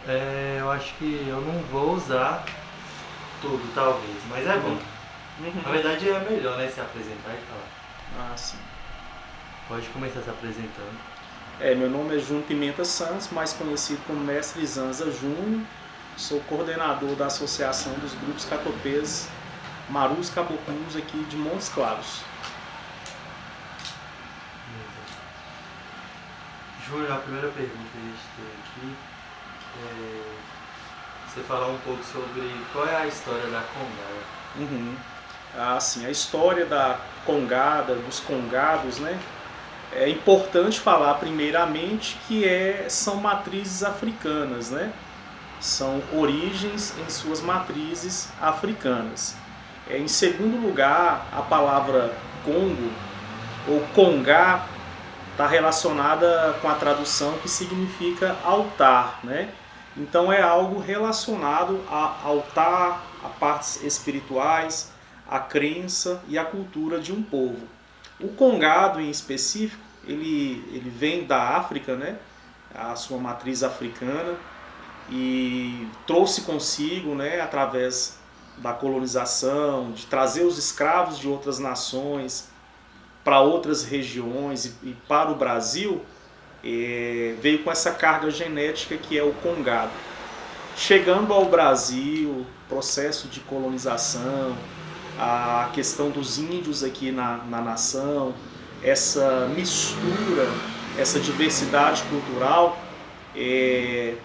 Eu acho que eu não vou usar tudo, talvez, mas é bom. Na verdade é melhor, né, se apresentar e falar. Ah, sim. Pode começar se apresentando. Meu nome é Júnior Pimenta Santos, mais conhecido como Mestre Zanza Júnior. Sou coordenador da Associação dos Grupos Catopês Marus Caboclinhos aqui de Montes Claros. Júnior, a primeira pergunta que a gente tem aqui é você falar um pouco sobre qual é a história da Congada. Uhum. A história da Congada, dos Congados, né? É importante falar primeiramente que são matrizes africanas, né? São origens em suas matrizes africanas. Em segundo lugar, a palavra Congo ou Congá está relacionada com a tradução que significa altar, né? Então é algo relacionado a altar, a partes espirituais, a crença e a cultura de um povo. O Congado em específico, ele vem da África, né? A sua matriz africana, e trouxe consigo, né, através da colonização, de trazer os escravos de outras nações para outras regiões e para o Brasil, veio com essa carga genética que é o Congado. Chegando ao Brasil, processo de colonização, a questão dos índios aqui na nação, essa mistura, essa diversidade cultural,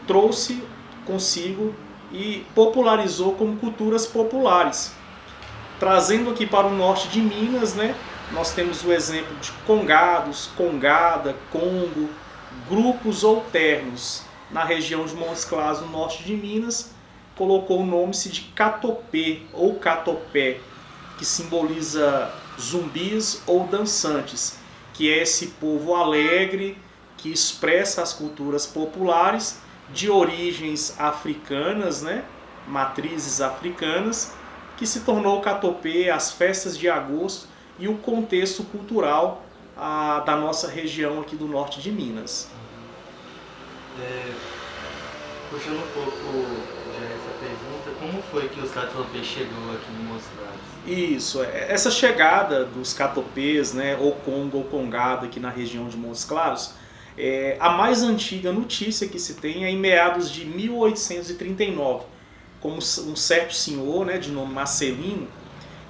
trouxe consigo e popularizou como culturas populares. Trazendo aqui para o norte de Minas, né, nós temos o exemplo de congados, congada, congo, grupos ou ternos. Na região de Montes Claros, no norte de Minas, colocou o nome-se de catopê ou catopé, que simboliza zumbis ou dançantes, que é esse povo alegre que expressa as culturas populares de origens africanas, né? Matrizes africanas, que se tornou o catopê, as festas de agosto e o contexto cultural da nossa região aqui do norte de Minas. Puxando um pouco já essa pergunta, como foi que os catopês chegou aqui em Montes Claros? Isso, essa chegada dos catopês, né, ou Congo ou Congada aqui na região de Montes Claros, a mais antiga notícia que se tem é em meados de 1839, como um certo senhor, né, de nome Marcelino,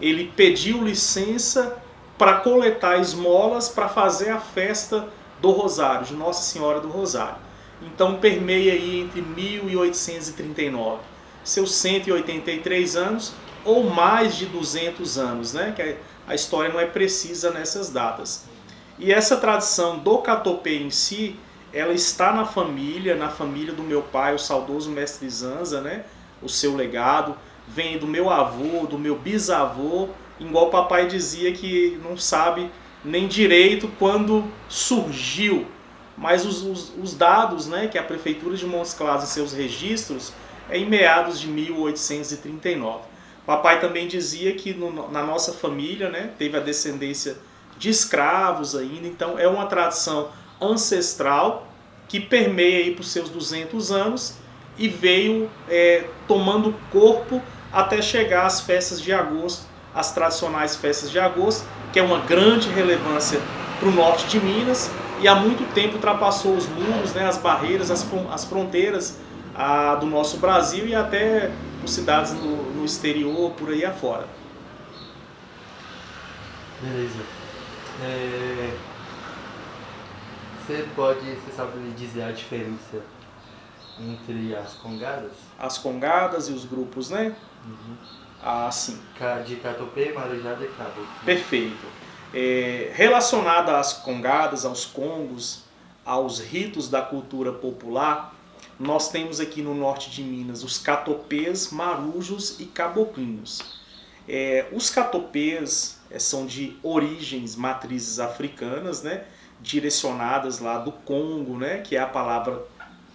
ele pediu licença para coletar esmolas para fazer a festa do Rosário, de Nossa Senhora do Rosário. Então permeia aí entre 1839, seus 183 anos ou mais de 200 anos, né? Que a história não é precisa nessas datas. E essa tradição do catopê em si, ela está na família do meu pai, o saudoso mestre Zanza, né? O seu legado vem do meu avô, do meu bisavô, igual o papai dizia que não sabe nem direito quando surgiu, mas os dados, né, que a prefeitura de Montes Claros em seus registros é em meados de 1839. Papai também dizia que na nossa família, né, teve a descendência de escravos ainda, então é uma tradição ancestral que permeia aí por seus 200 anos e veio tomando corpo até chegar às festas de agosto, as tradicionais festas de agosto, que é uma grande relevância para o norte de Minas e há muito tempo ultrapassou os muros, né, as barreiras, as fronteiras do nosso Brasil e até por cidades no exterior, por aí afora. Beleza. Você sabe me dizer a diferença entre as congadas? As congadas e os grupos, né? Sim. De catopê, marujada e caboclo. Perfeito. Relacionada às congadas, aos congos, aos ritos da cultura popular, nós temos aqui no norte de Minas os catopês, marujos e caboclinhos. Os catopês são de origens, matrizes africanas, né? Direcionadas lá do Congo, né? Que é a palavra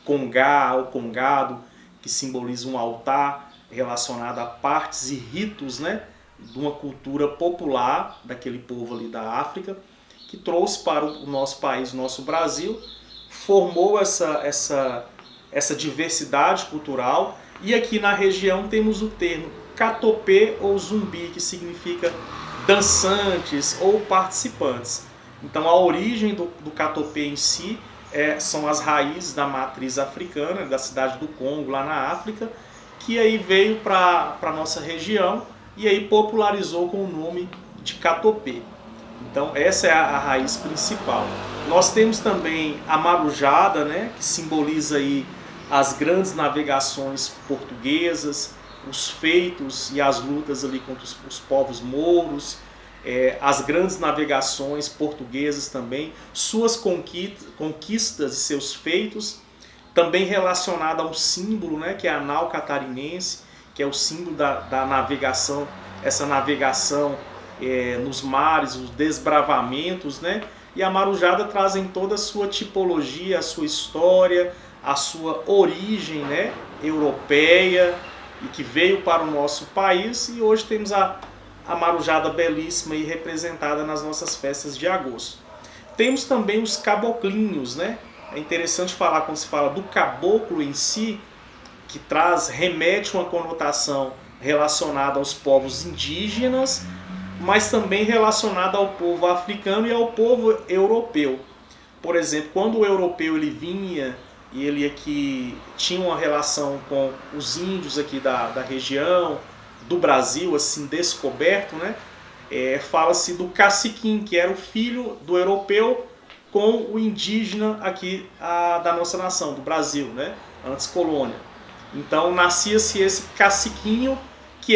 congá ou congado, que simboliza um altar relacionado a partes e ritos, né? De uma cultura popular daquele povo ali da África, que trouxe para o nosso país, o nosso Brasil, formou essa essa diversidade cultural. E aqui na região temos o termo catopê ou zumbi, que significa dançantes ou participantes. Então a origem do catopê em si são as raízes da matriz africana, da cidade do Congo, lá na África, que aí veio para a nossa região e aí popularizou com o nome de catopê. Então essa é a raiz principal. Nós temos também a marujada, né, que simboliza aí as grandes navegações portuguesas, os feitos e as lutas ali contra os povos mouros, as grandes navegações portuguesas também, suas conquistas e seus feitos, também relacionada a um símbolo, né, que é a nau catarinense, que é o símbolo da navegação, essa navegação nos mares, os desbravamentos, né? E a marujada traz em toda a sua tipologia, a sua história, a sua origem, né, europeia, e que veio para o nosso país, e hoje temos a marujada belíssima e representada nas nossas festas de agosto. Temos também os caboclinhos, né? É interessante falar, quando se fala do caboclo em si, que remete uma conotação relacionada aos povos indígenas, mas também relacionada ao povo africano e ao povo europeu. Por exemplo, quando o europeu ele vinha e ele aqui tinha uma relação com os índios aqui da região, do Brasil, assim, descoberto, né? Fala-se do caciquim, que era o filho do europeu com o indígena aqui da nossa nação, do Brasil, né? Antes colônia. Então nascia-se esse caciquinho, que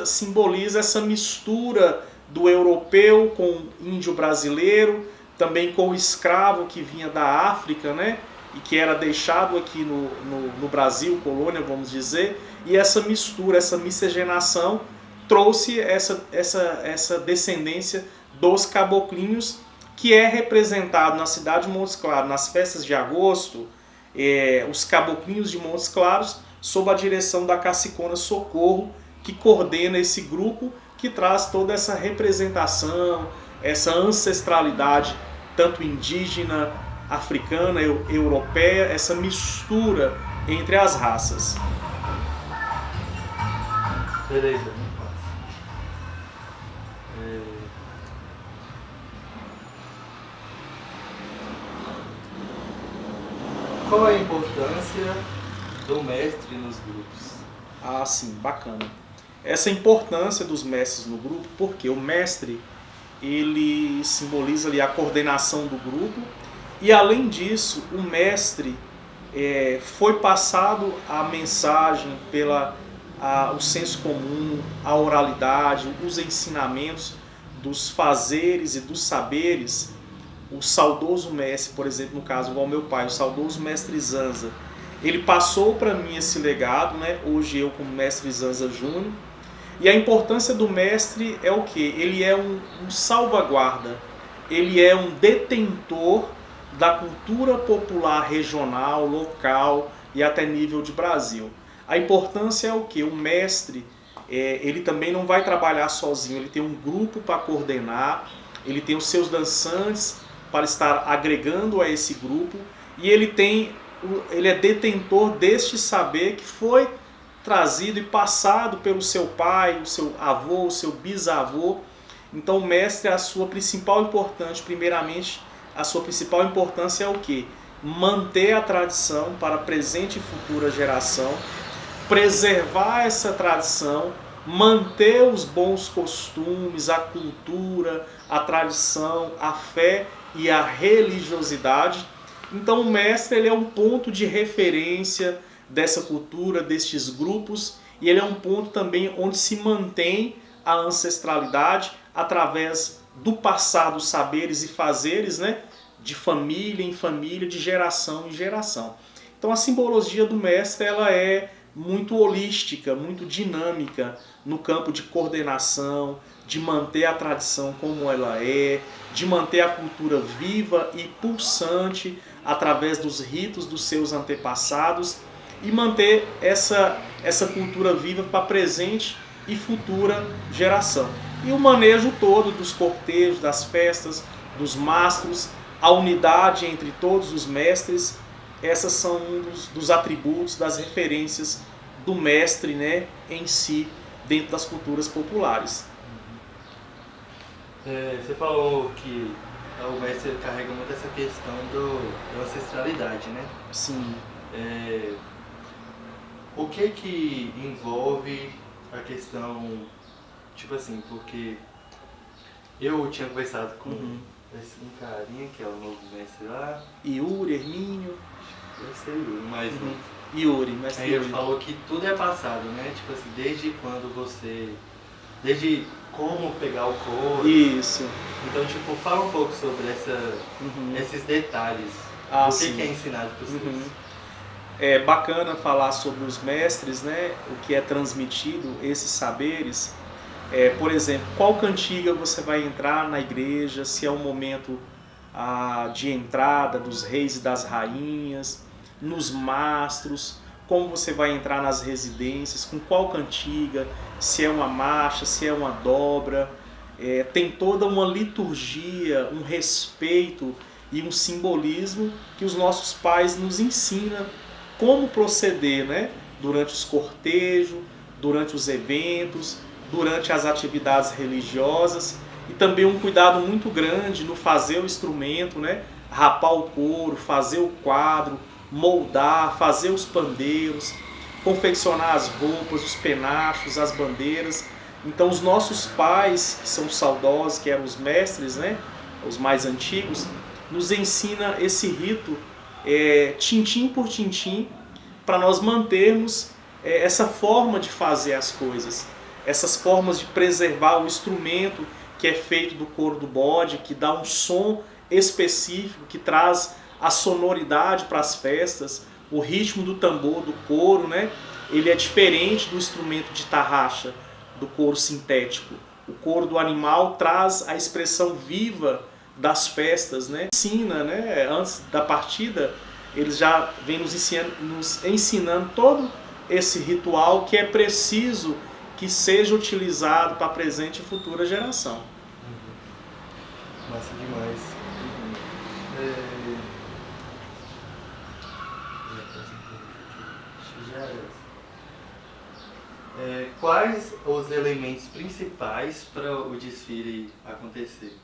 simboliza essa mistura do europeu com o índio brasileiro, também com o escravo que vinha da África, né? E que era deixado aqui no Brasil, colônia, vamos dizer, e essa mistura, essa miscigenação trouxe essa descendência dos caboclinhos, que é representado na cidade de Montes Claros, nas festas de agosto, os caboclinhos de Montes Claros, sob a direção da Cacicona Socorro, que coordena esse grupo, que traz toda essa representação, essa ancestralidade, tanto indígena, africana, europeia, essa mistura entre as raças. Beleza, muito fácil. Qual a importância do mestre nos grupos? Ah, sim, bacana. Essa importância dos mestres no grupo, porque o mestre ele simboliza ali a coordenação do grupo, e além disso, o mestre foi passado a mensagem o senso comum, a oralidade, os ensinamentos dos fazeres e dos saberes. O saudoso mestre, por exemplo, no caso igual meu pai, o saudoso mestre Zanza, ele passou para mim esse legado, né? Hoje eu como mestre Zanza Júnior. E a importância do mestre é o quê? Ele é um salvaguarda, ele é um detentor da cultura popular regional, local e até nível de Brasil. A importância é o quê? O mestre, ele também não vai trabalhar sozinho, ele tem um grupo para coordenar, ele tem os seus dançantes para estar agregando a esse grupo, e ele é detentor deste saber que foi trazido e passado pelo seu pai, o seu avô, o seu bisavô. Então o mestre, a sua principal importância é o quê? Manter a tradição para presente e futura geração, preservar essa tradição, manter os bons costumes, a cultura, a tradição, a fé e a religiosidade. Então o mestre ele é um ponto de referência dessa cultura, destes grupos, e ele é um ponto também onde se mantém a ancestralidade através do passar dos saberes e fazeres, né? De família em família, de geração em geração. Então a simbologia do mestre ela é muito holística, muito dinâmica no campo de coordenação, de manter a tradição como ela é, de manter a cultura viva e pulsante através dos ritos dos seus antepassados e manter essa cultura viva para presente e futura geração. E o manejo todo dos cortejos, das festas, dos mastros, a unidade entre todos os mestres, essas são um dos atributos, das referências do mestre, né, em si, dentro das culturas populares. Você falou que o mestre carrega muito essa questão da ancestralidade, né? Sim. O que envolve a questão, tipo assim, porque eu tinha conversado com um carinha que é o novo mestre lá. Yuri, Hermínio. Deve ser Yuri, mas Yuri, mestre aí Yuri. ele falou que tudo é passado, né? Tipo assim, desde como pegar o couro. Isso. Então, tipo, fala um pouco sobre esses detalhes. O que é ensinado para vocês? É bacana falar sobre os mestres, né? O que é transmitido, esses saberes. Por exemplo, qual cantiga você vai entrar na igreja, se é um momento de entrada dos reis e das rainhas, nos mastros, como você vai entrar nas residências, com qual cantiga, se é uma marcha, se é uma dobra. Tem toda uma liturgia, um respeito e um simbolismo que os nossos pais nos ensinam como proceder, né? Durante os cortejos, durante os eventos, durante as atividades religiosas, e também um cuidado muito grande no fazer o instrumento, né? Rapar o couro, fazer o quadro, moldar, fazer os pandeiros, confeccionar as roupas, os penachos, as bandeiras. Então os nossos pais, que são saudosos, que eram os mestres, né? Os mais antigos, nos ensina esse rito tintim por tintim, para nós mantermos essa forma de fazer as coisas, essas formas de preservar o instrumento que é feito do couro do bode, que dá um som específico, que traz a sonoridade para as festas, o ritmo do tambor, do couro, né? Ele é diferente do instrumento de tarraxa, do couro sintético. O couro do animal traz a expressão viva das festas, né? Ensina, né? Antes da partida, eles já vêm nos ensinando todo esse ritual que é preciso que seja utilizado para a presente e futura geração. Massa demais. Quais os elementos principais para o desfile acontecer?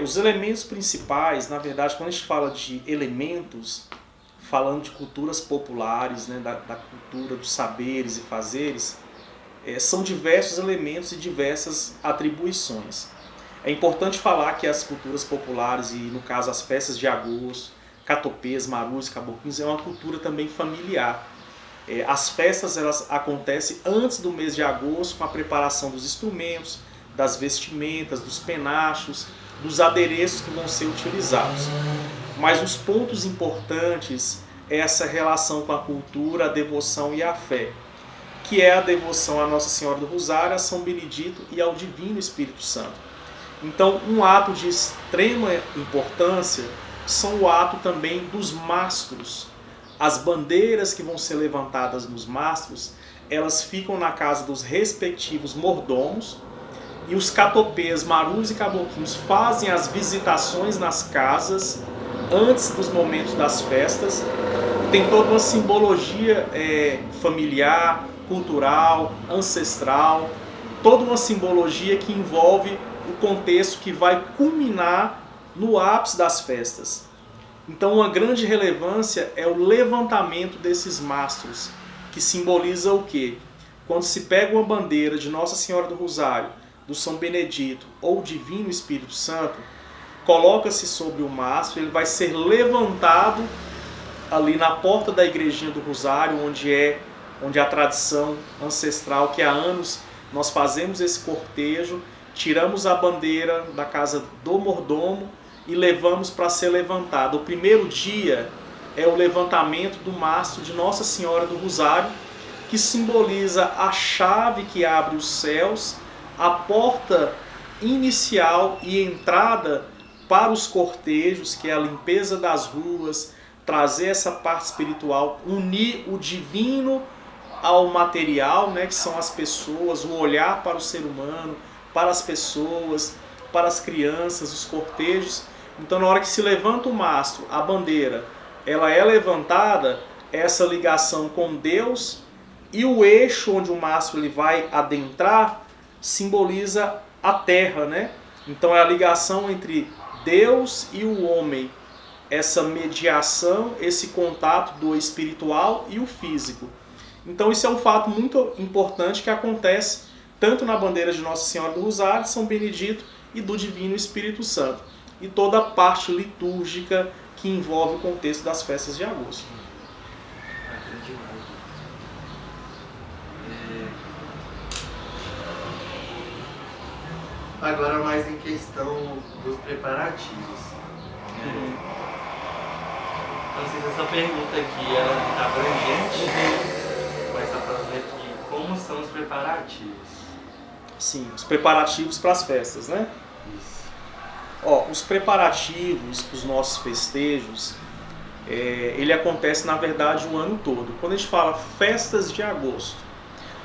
Os elementos principais, na verdade, quando a gente fala de elementos, falando de culturas populares, né, da cultura dos saberes e fazeres, são diversos elementos e diversas atribuições. É importante falar que as culturas populares, e no caso as festas de agosto, catopês, marus, caboclinhos, é uma cultura também familiar. As festas elas acontecem antes do mês de agosto, com a preparação dos instrumentos, das vestimentas, dos penachos, dos adereços que vão ser utilizados. Mas os pontos importantes é essa relação com a cultura, a devoção e a fé, que é a devoção à Nossa Senhora do Rosário, a São Benedito e ao Divino Espírito Santo. Então, um ato de extrema importância são o ato também dos mastros. As bandeiras que vão ser levantadas nos mastros, elas ficam na casa dos respectivos mordomos, e os catopês, marus e caboclinhos fazem as visitações nas casas antes dos momentos das festas. Tem toda uma simbologia familiar, cultural, ancestral, toda uma simbologia que envolve o contexto que vai culminar no ápice das festas. Então, uma grande relevância é o levantamento desses mastros, que simboliza o quê? Quando se pega uma bandeira de Nossa Senhora do Rosário, do São Benedito ou Divino Espírito Santo, coloca-se sobre o mastro, ele vai ser levantado ali na porta da igrejinha do Rosário, onde a tradição ancestral, que há anos nós fazemos esse cortejo, tiramos a bandeira da casa do mordomo e levamos para ser levantada. O primeiro dia é o levantamento do mastro de Nossa Senhora do Rosário, que simboliza a chave que abre os céus, a porta inicial e entrada para os cortejos, que é a limpeza das ruas, trazer essa parte espiritual, unir o divino ao material, né, que são as pessoas, o olhar para o ser humano, para as pessoas, para as crianças, os cortejos. Então, na hora que se levanta o mastro, a bandeira, ela é levantada, essa ligação com Deus, e o eixo onde o mastro ele vai adentrar simboliza a terra, né? Então é a ligação entre Deus e o homem, essa mediação, esse contato do espiritual e o físico. Então isso é um fato muito importante que acontece tanto na bandeira de Nossa Senhora do Rosário, São Benedito e do Divino Espírito Santo. E toda a parte litúrgica que envolve o contexto das festas de agosto. Agora mais em questão dos preparativos. Não sei se essa pergunta aqui é abrangente, mas está falando aqui como são os preparativos. Sim, os preparativos para as festas, né? Isso. Ó, os preparativos para os nossos festejos, ele acontece na verdade o ano todo. Quando a gente fala festas de agosto,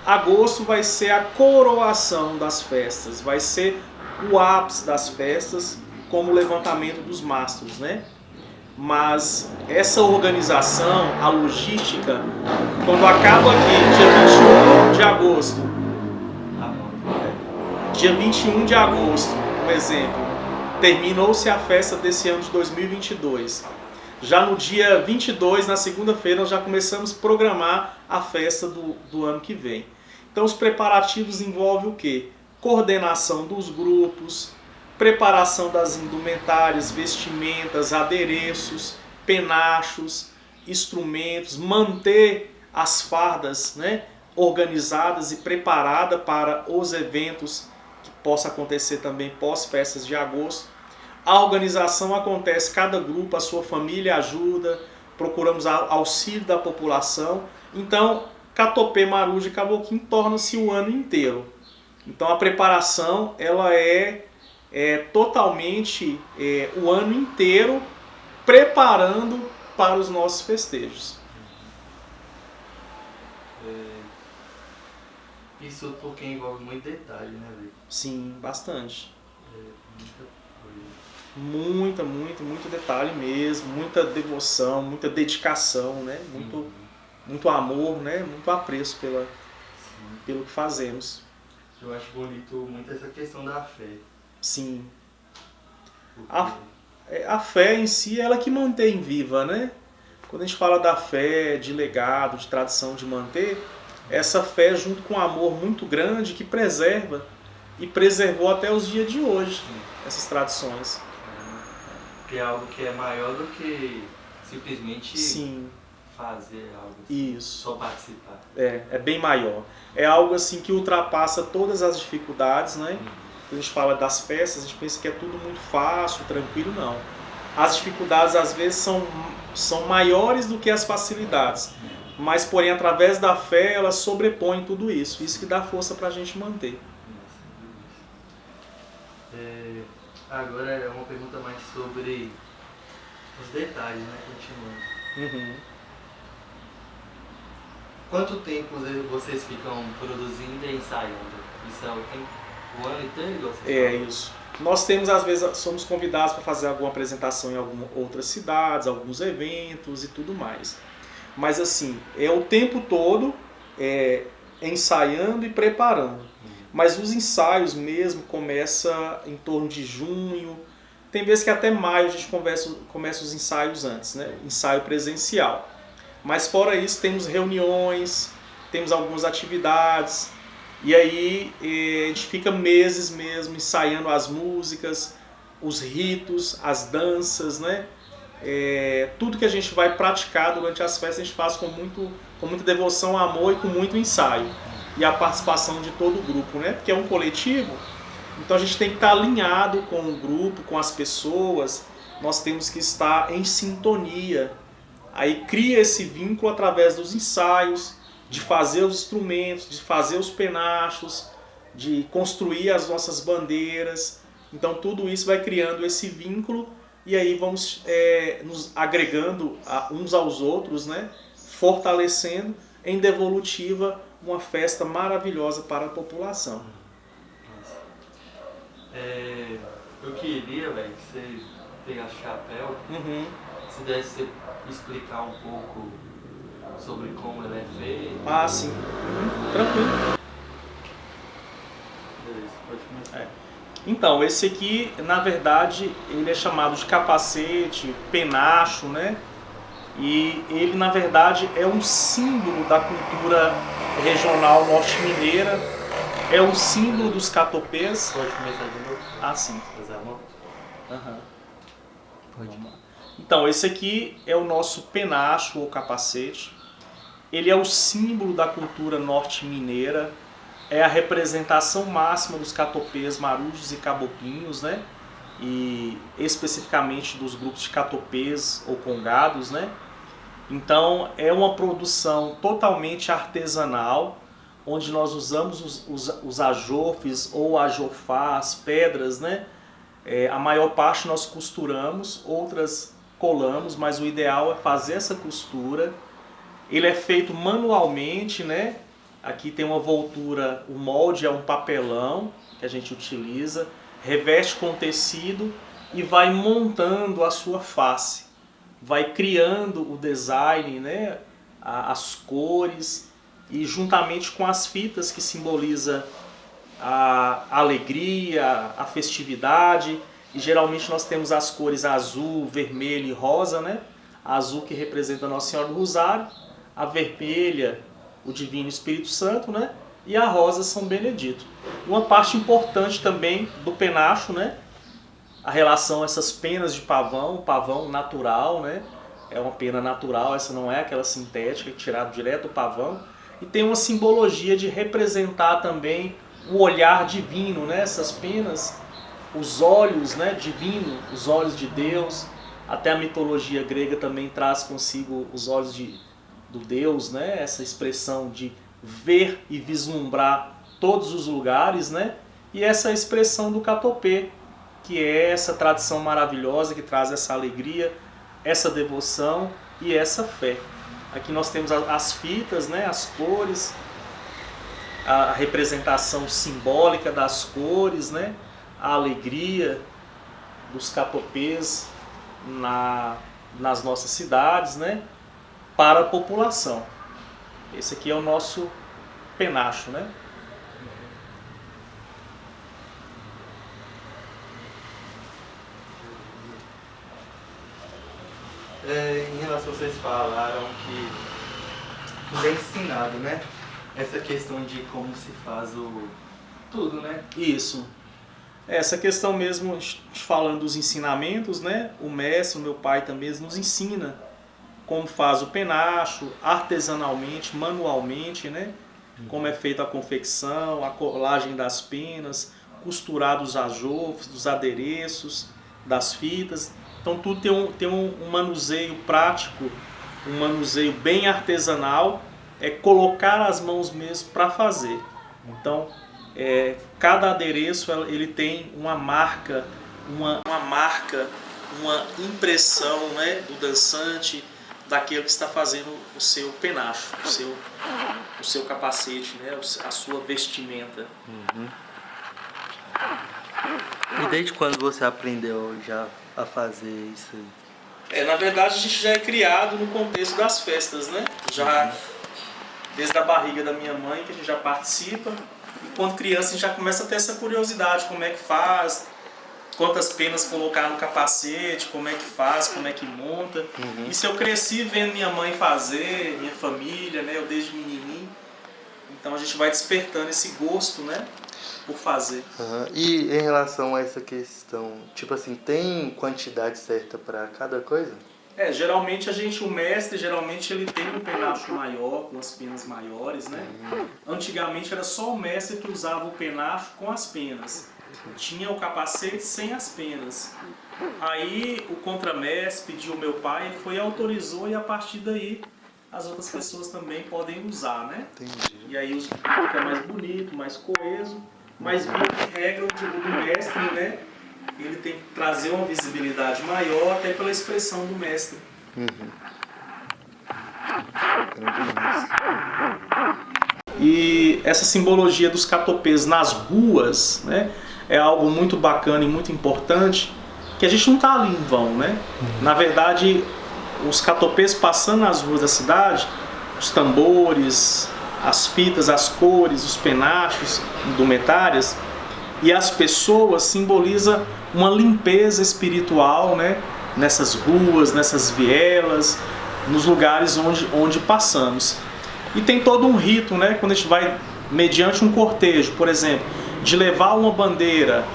agosto vai ser a coroação das festas, vai ser o ápice das festas, como o levantamento dos mastros, né? Mas essa organização, a logística, quando acaba aqui, dia 21 de agosto, dia 21 de agosto, um exemplo, terminou-se a festa desse ano de 2022. Já no dia 22, na segunda-feira, nós já começamos a programar a festa do ano que vem. Então os preparativos envolvem o quê? Coordenação dos grupos, preparação das indumentárias, vestimentas, adereços, penachos, instrumentos, manter as fardas, né, organizadas e preparadas para os eventos que possa acontecer também pós-festas de agosto. A organização acontece, cada grupo, a sua família ajuda, procuramos auxílio da população. Então, Catopê, Maruja e Cavoquinho torna-se o ano inteiro. Então a preparação ela é totalmente o ano inteiro preparando para os nossos festejos. Isso porque envolve muito detalhe, né, velho? Sim, bastante. Muita coisa. Muito detalhe mesmo, muita devoção, muita dedicação, né? Muito amor, né? Muito apreço pelo que fazemos. Eu acho bonito muito essa questão da fé. Sim. Porque... A fé em si é ela que mantém viva, né? Quando a gente fala da fé, de legado, de tradição, de manter, essa fé junto com um amor muito grande que preserva e preservou até os dias de hoje essas tradições. Que é algo que é maior do que simplesmente Sim. fazer algo assim, Isso. só participar. É bem maior. É algo assim que ultrapassa todas as dificuldades, né? Quando a gente fala das festas, a gente pensa que é tudo muito fácil, tranquilo, não. As dificuldades às vezes são maiores do que as facilidades, mas porém através da fé elas sobrepõem tudo isso. Isso que dá força para a gente manter. Agora é uma pergunta mais sobre os detalhes, né? Continuando. Quanto tempo vocês ficam produzindo e ensaiando? Isso é o ano inteiro? Isso. Nós temos, às vezes, somos convidados para fazer alguma apresentação em algumas outras cidades, alguns eventos e tudo mais. Mas assim, é o tempo todo ensaiando e preparando. Mas os ensaios mesmo começa em torno de junho. Tem vezes que até maio a gente começa os ensaios antes, né? Ensaio presencial. Mas fora isso temos reuniões, temos algumas atividades. E aí a gente fica meses mesmo ensaiando as músicas, os ritos, as danças, né? Tudo que a gente vai praticar durante as festas a gente faz com muita devoção, amor e com muito ensaio. E a participação de todo o grupo, né? Porque é um coletivo, então a gente tem que estar alinhado com o grupo, com as pessoas, nós temos que estar em sintonia. Aí cria esse vínculo através dos ensaios, de fazer os instrumentos, de fazer os penachos, de construir as nossas bandeiras. Então tudo isso vai criando esse vínculo e aí vamos nos agregando uns aos outros, né? Fortalecendo em devolutiva uma festa maravilhosa para a população. Eu queria, velho, que você pegasse o chapéu. se desse explicar um pouco sobre como ele é feito. Ah, sim. Tranquilo. Beleza, pode começar. Então, esse aqui, na verdade, ele é chamado de capacete, penacho, né? E ele, na verdade, é um símbolo da cultura regional norte-mineira, é um símbolo dos catopês. Pode começar de novo? Ah, sim. Fazer a mão? Aham. Pode. Vamos lá. Então, esse aqui é o nosso penacho ou capacete. Ele é o símbolo da cultura norte-mineira, é a representação máxima dos catopês, marujos e caboclinhos, né? E especificamente dos grupos de catopês ou congados, né? Então é uma produção totalmente artesanal, onde nós usamos os ajofes ou ajofás, pedras, né? A maior parte nós costuramos, outras colamos, mas o ideal é fazer essa costura. Ele é feito manualmente, né? Aqui tem uma voltura, o molde é um papelão que a gente utiliza, reveste com tecido e vai montando a sua face. Vai criando o design, né? As cores e juntamente com as fitas que simboliza a alegria, a festividade. E geralmente nós temos as cores azul, vermelho e rosa, né? A azul que representa a Nossa Senhora do Rosário, a vermelha, o Divino Espírito Santo, né? E a rosa, São Benedito. Uma parte importante também do penacho, né? A relação a essas penas de pavão natural, né? É uma pena natural, essa não é aquela sintética, tirada direto do pavão. E tem uma simbologia de representar também o olhar divino, né? Essas penas, os olhos, né? Divino, os olhos de Deus. Até a mitologia grega também traz consigo os olhos do Deus, né? Essa expressão de ver e vislumbrar todos os lugares, né? E essa expressão do catopê, que é essa tradição maravilhosa que traz essa alegria, essa devoção e essa fé. Aqui nós temos as fitas, né? As cores, a representação simbólica das cores, né? A alegria dos catopês nas nossas cidades, né? Para a população. Esse aqui é o nosso penacho, né? Em relação a vocês falaram que tudo é ensinado, né? Essa questão de como se faz tudo, né? Isso. Essa questão mesmo, falando dos ensinamentos, né? O mestre, o meu pai também nos ensina como faz o penacho, artesanalmente, manualmente, né? Como é feita a confecção, a colagem das penas, costurar dos ajofes, dos adereços, das fitas. Então tudo tem um manuseio prático, um manuseio bem artesanal, é colocar as mãos mesmo para fazer. Então cada adereço ele tem uma marca, uma impressão, né, do dançante, daquele que está fazendo o seu penacho, o seu capacete, né, a sua vestimenta. Uhum. E desde quando você aprendeu já a fazer isso aí? Na verdade a gente já é criado no contexto das festas, né? Já desde a barriga da minha mãe que a gente já participa. E quando criança a gente já começa a ter essa curiosidade, como é que faz, quantas penas colocar no capacete, como é que faz, como é que monta. Uhum. Isso eu cresci vendo minha mãe fazer, minha família, né? Eu desde menininho. Então a gente vai despertando esse gosto, né? Por fazer. Uhum. E em relação a essa questão, tipo assim, tem quantidade certa para cada coisa? Geralmente o mestre, ele tem um penacho maior, com as penas maiores, né? Antigamente era só o mestre que usava o penacho com as penas. Tinha o capacete sem as penas. Aí o contramestre pediu ao meu pai, foi e autorizou, e a partir daí as outras pessoas também podem usar, né? Entendi. E aí fica mais bonito, mais coeso, mas via de regra do mestre, né? Ele tem que trazer uma visibilidade maior, até pela expressão do mestre. Uhum. E essa simbologia dos catopês nas ruas, né, é algo muito bacana e muito importante, que a gente não está ali em vão, né? Na verdade, os catopês passando nas ruas da cidade, os tambores, as fitas, as cores, os penachos, indumentárias, e as pessoas simboliza uma limpeza espiritual, né? Nessas ruas, nessas vielas, nos lugares onde passamos. E tem todo um rito, né? Quando a gente vai mediante um cortejo, por exemplo, de levar uma bandeira,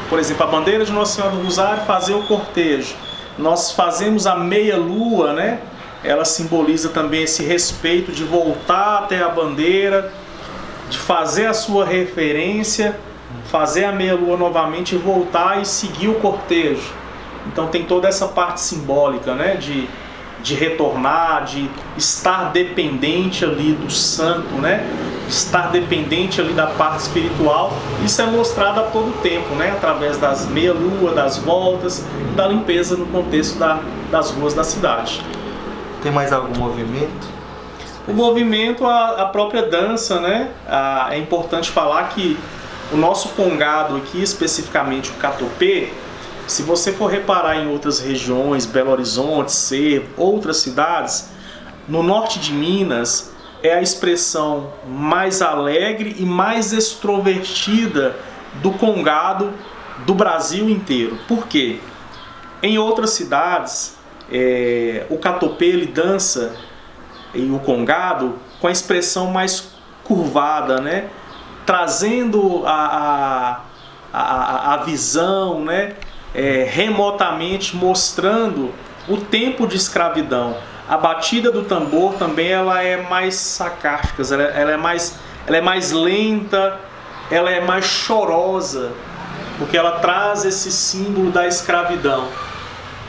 por exemplo, a bandeira de Nossa Senhora do Rosário, fazer o cortejo. Nós fazemos a meia-lua, né? Ela simboliza também esse respeito de voltar até a bandeira, de fazer a sua referência, fazer a meia-lua novamente e voltar e seguir o cortejo. Então tem toda essa parte simbólica, né? De retornar, de estar dependente ali do santo, né? Estar dependente ali da parte espiritual. Isso é mostrado a todo tempo, né? Através das meia-lua, das voltas, da limpeza no contexto das ruas da cidade. Tem mais algum movimento? O movimento, a própria dança, né? É importante falar que o nosso congado aqui, especificamente o catopê, se você for reparar em outras regiões, Belo Horizonte, Cerro, outras cidades, no norte de Minas é a expressão mais alegre e mais extrovertida do congado do Brasil inteiro. Por quê? Em outras cidades, o catopê ele dança e o congado com a expressão mais curvada, né? Trazendo a visão, né? Remotamente mostrando o tempo de escravidão. A batida do tambor também ela é mais sarcástica, ela é mais lenta, ela é mais chorosa, porque ela traz esse símbolo da escravidão.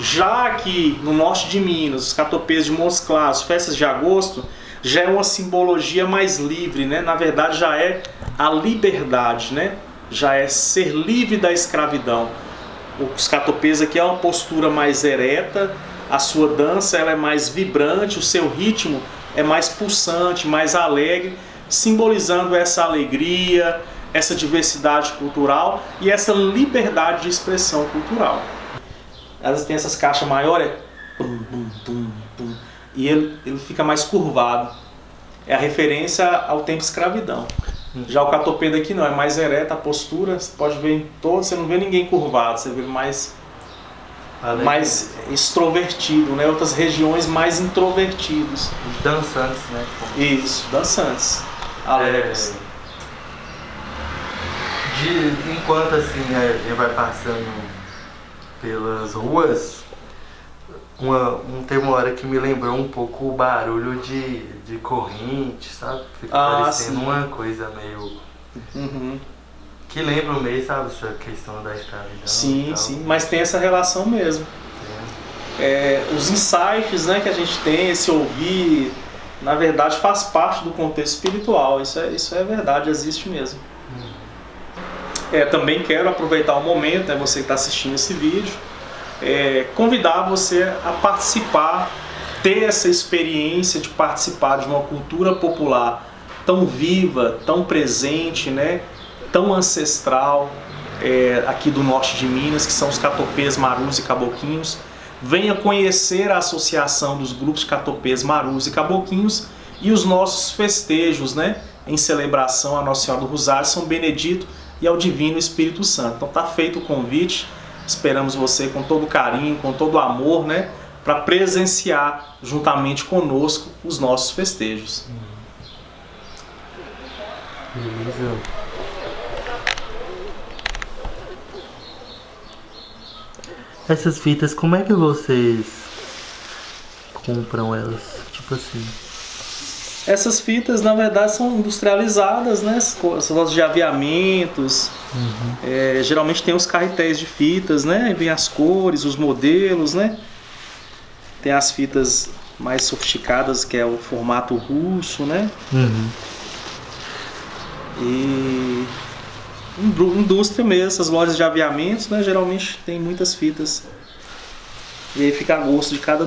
Já que no norte de Minas, os catopês de Montes Claros, festas de agosto, já é uma simbologia mais livre, né? Na verdade já é a liberdade, né? Já é ser livre da escravidão. Os catopês aqui é uma postura mais ereta, a sua dança ela é mais vibrante, o seu ritmo é mais pulsante, mais alegre, simbolizando essa alegria, essa diversidade cultural e essa liberdade de expressão cultural. Elas têm essas caixas maiores, tum, tum, tum, tum, e ele fica mais curvado. É a referência ao tempo de escravidão. Já o catopê daqui não, é mais ereta a postura, você pode ver em todos, você não vê ninguém curvado, você vê mais extrovertido, né? Outras regiões mais introvertidos. Os dançantes, né? Isso, dançantes, alegres. Enquanto assim a gente vai passando pelas ruas, teve uma hora que me lembrou um pouco o barulho de corrente, sabe? Fica parecendo uma coisa meio... Uhum. Que lembra meio, sabe, essa questão da escravidão. Sim, sim, mas tem essa relação mesmo. Os insights, né, que a gente tem, esse ouvir, na verdade faz parte do contexto espiritual, isso é verdade, existe mesmo. Também quero aproveitar o momento, né, você que está assistindo esse vídeo, convidar você a participar, ter essa experiência de participar de uma cultura popular tão viva, tão presente, né, tão ancestral, aqui do norte de Minas, que são os catopês, marus e caboquinhos. Venha conhecer a associação dos grupos de catopês, marus e caboquinhos e os nossos festejos, né, em celebração a Nossa Senhora do Rosário, São Benedito e ao Divino Espírito Santo. Então está feito o convite, esperamos você com todo carinho, com todo amor, né, para presenciar juntamente conosco os nossos festejos. Beleza. Essas fitas, como é que vocês compram elas? Tipo assim... Essas fitas, na verdade, são industrializadas, né? As lojas de aviamentos. Uhum. Geralmente tem os carretéis de fitas, né? Vem as cores, os modelos, né? Tem as fitas mais sofisticadas, que é o formato russo, né? Uhum. E... indústria mesmo, essas lojas de aviamentos, né? Geralmente tem muitas fitas. E aí fica a gosto de cada